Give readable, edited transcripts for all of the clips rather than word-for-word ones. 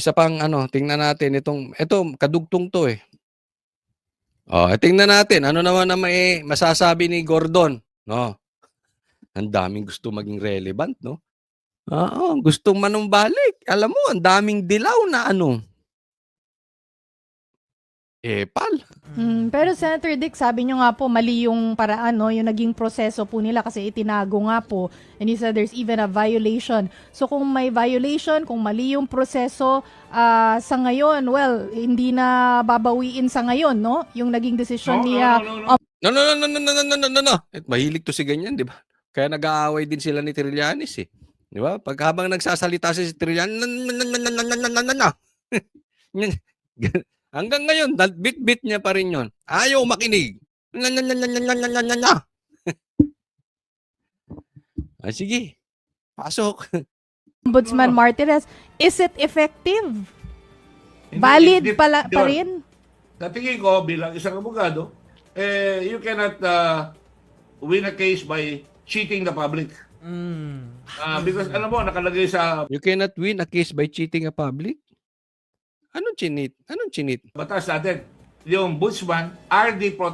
Isa pang ano, tingnan natin ito kadugtong 'to, eh. Tingnan natin ano naman ang masasabi ni Gordon, 'no? Ang daming gusto maging relevant, 'no? Oo, gustong manumbalik. Alam mo ang daming dilaw na ano, epal. Pero Senator Dick, sabi nyo nga po mali yung paraan, no? Yung naging proseso po nila kasi itinago nga po. And you said there's even a violation. So kung may violation, kung mali yung proseso sa ngayon, well, hindi na babawiin sa ngayon, no? Yung naging desisyon niya. No. Mahilig to si ganyan, 'di ba? Kaya nag-aaway din sila ni Trillanes, eh. 'Di ba? Pag habang nagsasalita si Trillanes, hanggang ngayon, bit-bit niya pa rin 'yon. Ayaw makinig. Sige. Pasok. Ombudsman Martirez, is it effective? Valid pa rin? Sa tingin ko, bilang isang abogado, you cannot win a case by cheating the public. Because alam mo, nakalagay sa You cannot win a case by cheating a public? Anong chinit? batas natin. Yung ombudsman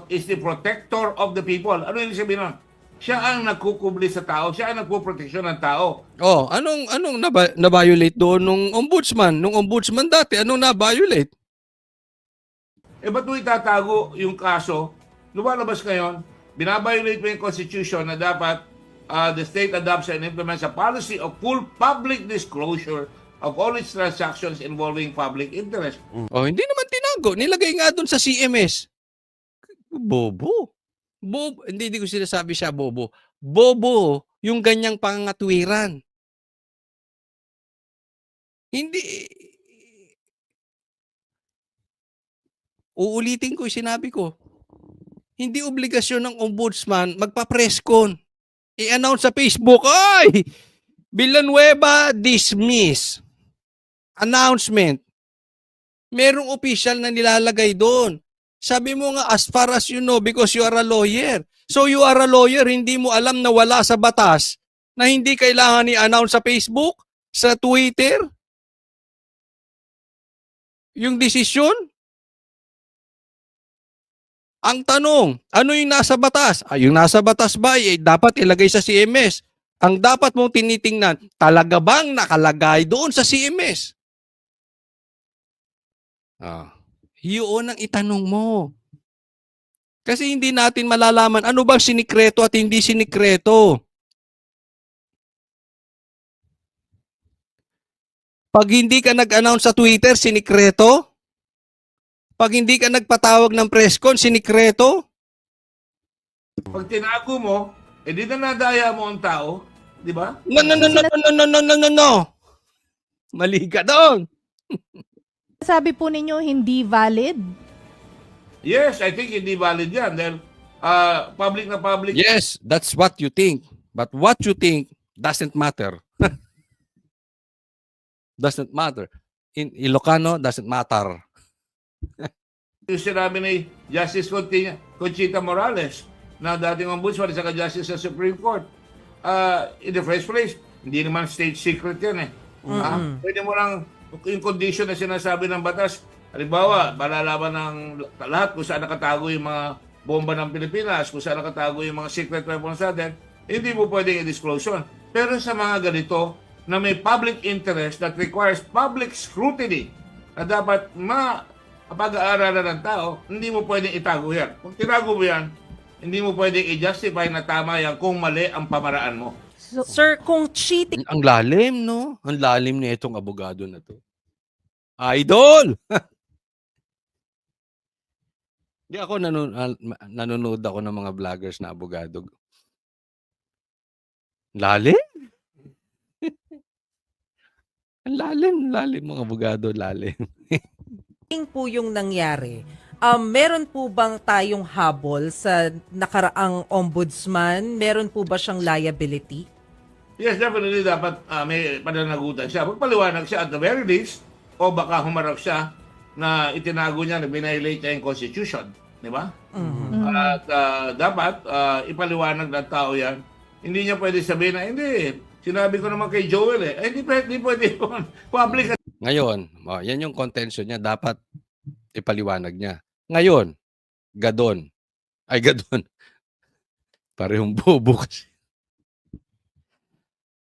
is the protector of the people. Ano yung sabihin nun? Siya ang nagkukubli sa tao. Siya ang nagpuproteksyon ng tao. Anong na-violate doon nung ombudsman? Nung ombudsman dati, anong na-violate? Ba't mo itatago yung kaso? Lumalabas ngayon, binabiolate mo yung constitution na dapat the state adopts and implements a policy of full public disclosure of all its transactions involving public interest. Hindi naman tinago. Nilagay nga doon sa CMS. Bobo. Hindi ko sinasabi siya bobo. Bobo yung ganyang pangatwiran. Hindi. Uulitin ko yung sinabi ko. Hindi obligasyon ng ombudsman magpa-press con. I-announce sa Facebook, "Ay! Villanueva dismiss." Announcement. Merong official na nilalagay doon. Sabi mo nga, as far as you know, because you are a lawyer. So you are a lawyer, hindi mo alam na wala sa batas na hindi kailangan i-announce sa Facebook, sa Twitter, yung desisyon? Ang tanong, ano yung nasa batas? Yung nasa batas ba, dapat ilagay sa CMS. Ang dapat mong tinitingnan, talaga bang nakalagay doon sa CMS? Yun ang itanong mo. Kasi hindi natin malalaman ano bang sinikreto at hindi sinikreto. Pag hindi ka nag-announce sa Twitter, sinikreto? Pag hindi ka nagpatawag ng press con, sinikreto? Pag tinago mo, di na nadaya mo ang tao, di ba? No. Mali ka doon. Sabi po ninyo hindi valid? Yes, I think hindi valid yan. Dahil public na public. Yes, that's what you think. But what you think doesn't matter. Doesn't matter. In Ilocano, doesn't matter. Yung sinabi ni Justice Conchita Morales na dating ombudsman sa Justice sa Supreme Court. In the first place, hindi naman state secret yan eh. Pwede mo lang, yung condition na sinasabi ng batas, halimbawa, malalaman ng lahat kung saan nakatago yung mga bomba ng Pilipinas, kung saan nakatago yung mga secret weapons natin, hindi mo pwedeng i-disclose yun. Pero sa mga ganito, na may public interest that requires public scrutiny, na dapat mapag-aaralan ng tao, hindi mo pwedeng itago yan. Kung tinago mo yan, hindi mo pwedeng i-justify na tama yan kung mali ang pamaraan mo. So, sir, kung cheating Ang lalim, no? Ang lalim ni itong abogado na to. Idol! Hindi ako nanonood ako ng mga vloggers na abogado. Lalim? Ang lalim mga abogado, lalim. po yung nangyari, meron po bang tayong habol sa nakaraang ombudsman? Meron po ba siyang liability? Yes, definitely dapat may pananagutan siya. Magpaliwanag siya at the very least, o baka humarap siya na itinago niya na binahilate niya yung Constitution. Di ba? At dapat ipaliwanag ng tao yan. Hindi niya pwede sabihin na, hindi, sinabi ko naman kay Joel eh. Hindi pwede public Ngayon, yan yung contention niya, dapat ipaliwanag niya. Ngayon, Gadon. Ay, Gadon. Parehong bobo kasi.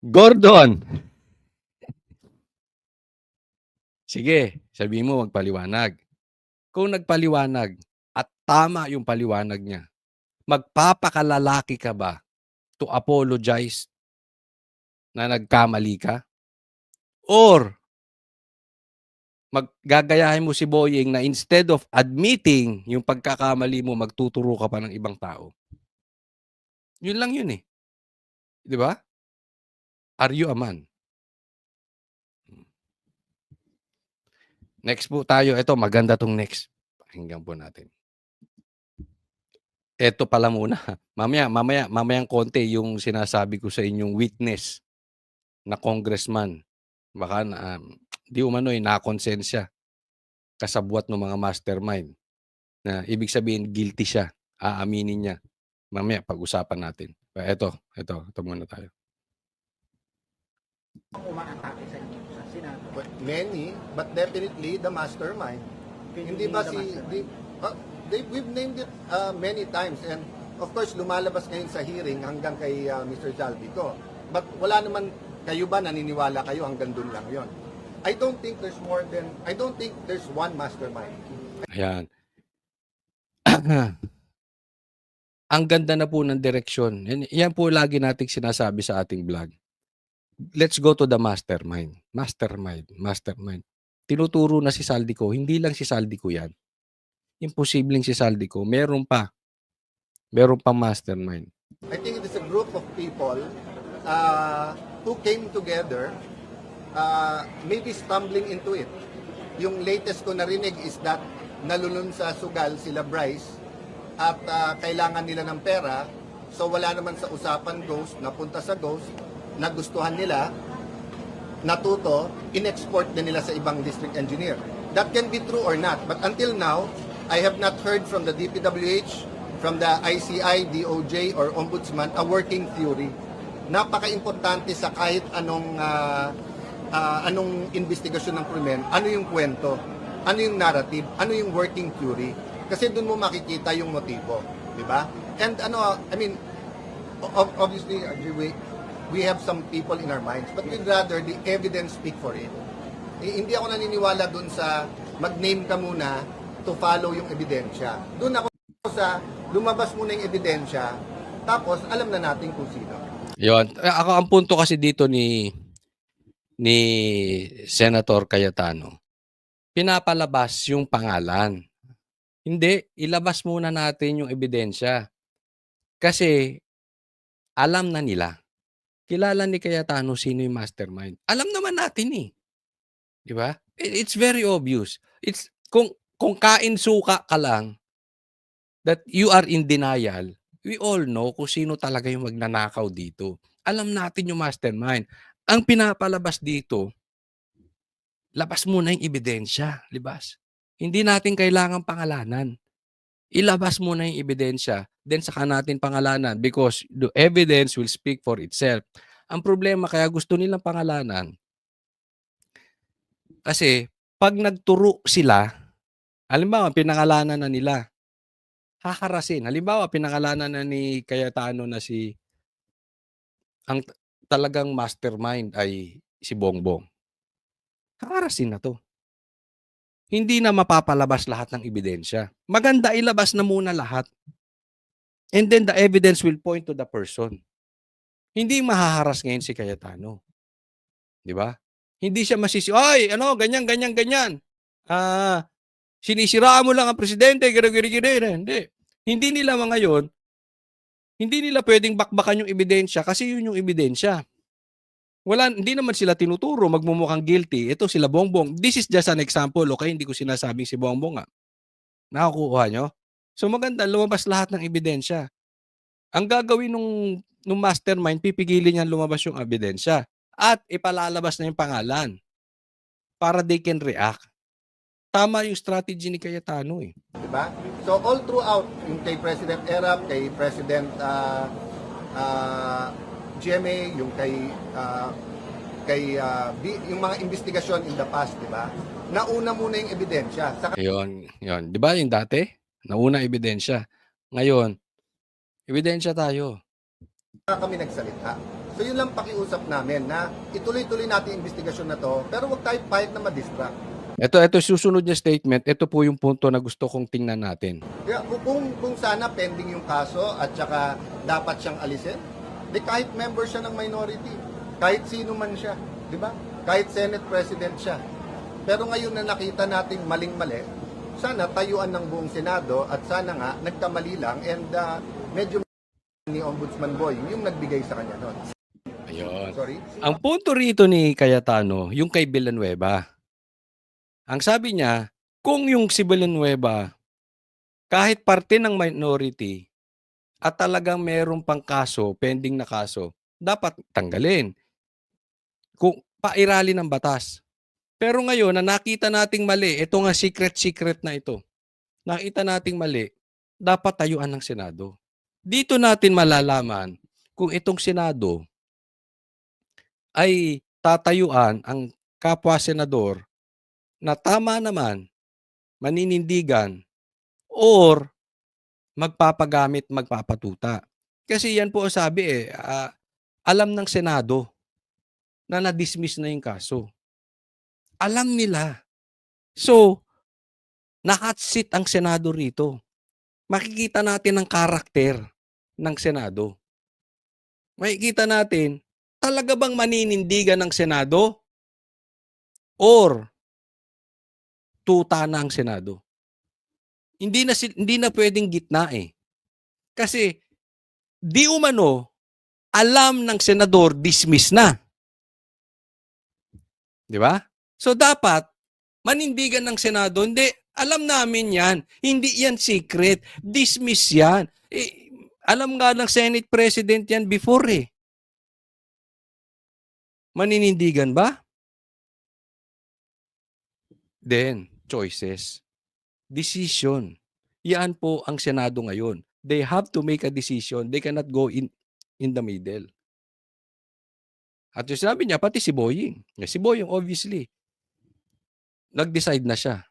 Gordon! Sige, sabihin mo magpaliwanag. Kung nagpaliwanag at tama yung paliwanag niya, magpapakalalaki ka ba to apologize na nagkamali ka? Or maggagayahin mo si Boying na instead of admitting yung pagkakamali mo, magtuturo ka pa ng ibang tao? Yun lang yun eh. Di ba? Are you a man? Next po tayo. Ito, maganda tong next. Pakinggan po natin. Ito pala muna. Mamayang konti yung sinasabi ko sa inyong witness na congressman. Baka di umano'y nakonsensya kasabwat ng mga mastermind na ibig sabihin guilty siya. Aaminin niya. Mamaya pag-usapan natin. Ito muna tayo. But many, but definitely the mastermind. Hindi ba we've named it many times, and of course lumalabas ngayon sa hearing hanggang kay Mr. Zaldico. But wala naman, kayo ba naniniwala kayo hanggang doon lang yon? I don't think there's one mastermind. Ayan. Ang ganda na po ng direksyon. Yan po lagi nating sinasabi sa ating vlog. Let's go to the mastermind. Mastermind. Tinuturo na si Zaldico. Hindi lang si Zaldico yan. Imposibleng si Zaldico. Meron pang mastermind. I think it is a group of people who came together, maybe stumbling into it. Yung latest ko narinig is that nalulun sa sugal sila Bryce at kailangan nila ng pera. So wala naman sa usapan Ghost, napunta sa Ghost, nagustuhan nila, natuto, in-export na nila sa ibang district engineer. That can be true or not. But until now, I have not heard from the DPWH, from the ICI, DOJ, or Ombudsman, a working theory. Napaka-importante sa kahit anong investigasyon ng krimen, ano yung kwento, ano yung narrative, ano yung working theory. Kasi doon mo makikita yung motibo. Di ba? And obviously, we have some people in our minds, but we'd rather the evidence speak for it. Hindi ako naniniwala dun sa mag-name ka muna to follow yung ebidensya. Dun ako sa lumabas muna yung ebidensya, tapos alam na natin kung sino. Yon. Ako ang punto kasi dito ni Senator Cayetano, pinapalabas yung pangalan. Hindi, ilabas muna natin yung ebidensya. Kasi alam na nila. Kilala ni Cayetano sino yung mastermind. Alam naman natin eh. Di ba? It's very obvious. It's kung kain suka ka lang that you are in denial, we all know kung sino talaga yung magnanakaw dito. Alam natin yung mastermind. Ang pinapalabas dito, labas muna yung ebidensya, libas. Hindi natin kailangan pangalanan. Ilabas muna yung ebidensya, then saka natin pangalanan because the evidence will speak for itself. Ang problema kaya gusto nilang pangalanan kasi pag nagturo sila, halimbawa pinangalanan na nila, hakarasin. Halimbawa pinangalanan na ni Cayetano na ang talagang mastermind ay si Bongbong. Hakarasin na to. Hindi na mapapalabas lahat ng ebidensya. Maganda ilabas na muna lahat. And then the evidence will point to the person. Hindi mahaharas ngayon si Cayetano. Di ba? Hindi siya ay, ganyan. Sinisiraan mo lang ang presidente, Hindi. Hindi nila ngayon, hindi nila pwedeng bakbakan yung ebidensya kasi yun yung ebidensya. Hindi naman sila tinuturo, magmumukhang guilty. Ito sila Bongbong. This is just an example, okay? Hindi ko sinasabing si Bongbong nga. Nakukuha nyo? So maganda, lumabas lahat ng ebidensya. Ang gagawin nung mastermind, pipigilin niyan lumabas yung ebidensya. At ipalalabas na yung pangalan. Para they can react. Tama yung strategy ni Cayetano eh. Diba? So all throughout, yung kay President Erap, kay President GMA, yung kay yung mga investigasyon in the past, di ba? Nauna muna yung ebidensya. Saka Yun. Di ba yung dati? Nauna ebidensya. Ngayon, ebidensya tayo. kami nagsalita. So yun lang pakiusap namin na ituloy-tuloy natin yung investigasyon na to, pero huwag tayo pahit na ma-distract. Ito susunod niya statement. Ito po yung punto na gusto kong tingnan natin. Kaya kung sana pending yung kaso at saka dapat siyang alisin, di kahit member siya ng minority, kahit sino man siya, di ba? Kahit Senate President siya. Pero ngayon na nakita nating maling-mali, sana tayuan ng buong Senado at sana nga nagkamali lang and medyo ni Ombudsman Boy yung nagbigay sa kanya noon. Ayun. Sorry? Ang punto rito ni Cayetano, yung kay Villanueva. Ang sabi niya, kung yung si Villanueva, kahit parte ng minority, at talagang merong pang kaso, pending na kaso, dapat tanggalin. Kung pairali ng batas. Pero ngayon, na nakita nating mali, ito nga secret na ito. Nakita nating mali, dapat tayuan ng Senado. Dito natin malalaman kung itong Senado ay tatayuan ang kapwa senador na tama naman, maninindigan, or magpapagamit, magpapatuta. Kasi yan po ang sabi alam ng Senado na na-dismiss na yung kaso. Alam nila. So, na-hot seat ang Senado rito. Makikita natin ang karakter ng Senado. Makikita natin, talaga bang maninindigan ng Senado? Or tuta na ang Senado? Hindi na pwedeng gitna eh. Kasi di umano alam ng senador dismiss na. 'Di ba? So dapat manindigan ng Senado, hindi, alam namin 'yan. Hindi 'yan secret, dismiss 'yan. Alam nga ng Senate President 'yan before eh. Maninindigan ba? Then, choices. Decision. Yan po ang Senado ngayon. They have to make a decision. They cannot go in the middle. At yung sabi niya, pati si Boying. Si Boying, obviously, nag-decide na siya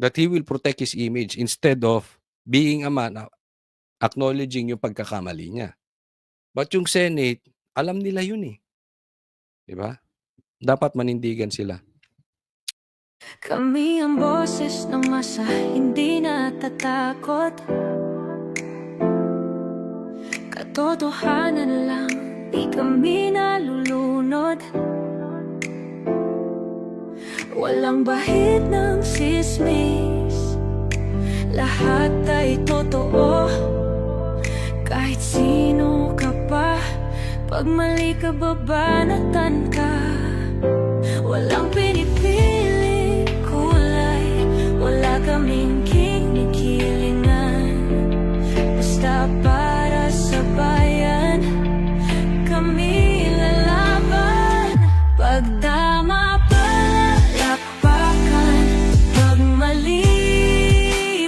that he will protect his image instead of being a man, acknowledging yung pagkakamali niya. But yung Senate, alam nila yun eh. Diba? Dapat manindigan sila. Kami ang boses ng masa, hindi natatakot. Katotohanan lang, di kami nalulunod. Walang bahid ng sismis, lahat ay totoo. Kahit sino ka pa, pag mali ka babanatan ka. Walang pinipili kulay, wala kaming kinikilingan. Basta para sa bayan, kami lalaban. Pagdama palakpakan, pag mali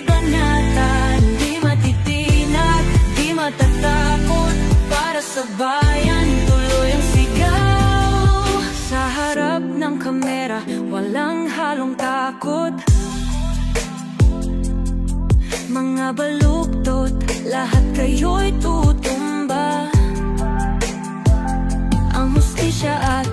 banatan. Di matitinag, di matatakot, para sa bayan tuloy ang sigaw. Sa harap ng kamera, walang halong takot. Mga baluktot, lahat kayo'y tutumba. Ang hustisya at